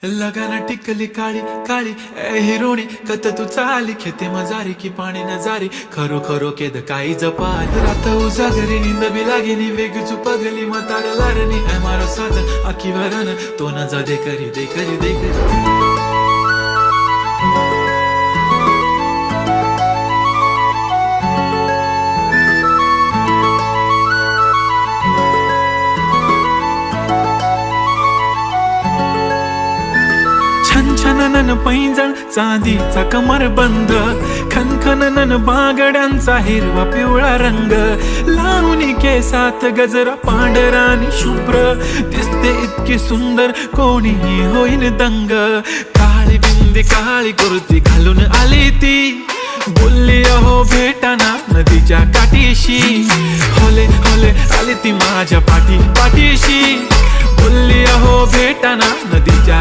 लगाना टिकली काळी काळी ए हिरोणी कत तू चाली खेते मजारी की पाणी नजारी खरो खरो केद काही जपाल रात उजागरी निंद बी लागेनी वेग चुपगली मतार लारणी ए मारो साजन आखी वरन तो न जा दे करी दे करी दे करी छनछनन पैंजण चांदीचा कमर बंद खनखनन बागड्यांचा हिरवा पिवळा रंग लावणी केसात गजरा पांढरानी शुभ्र दिसते इतकी सुंदर कोणीही होईन दंग काळी बिंदी काळी कुर्ती घालून आली ती बोलली अहो भेटाना नदीच्या काठीशी होले होले आली ती माझ्या पाठीशी बोलली अहो भेटाना नदीच्या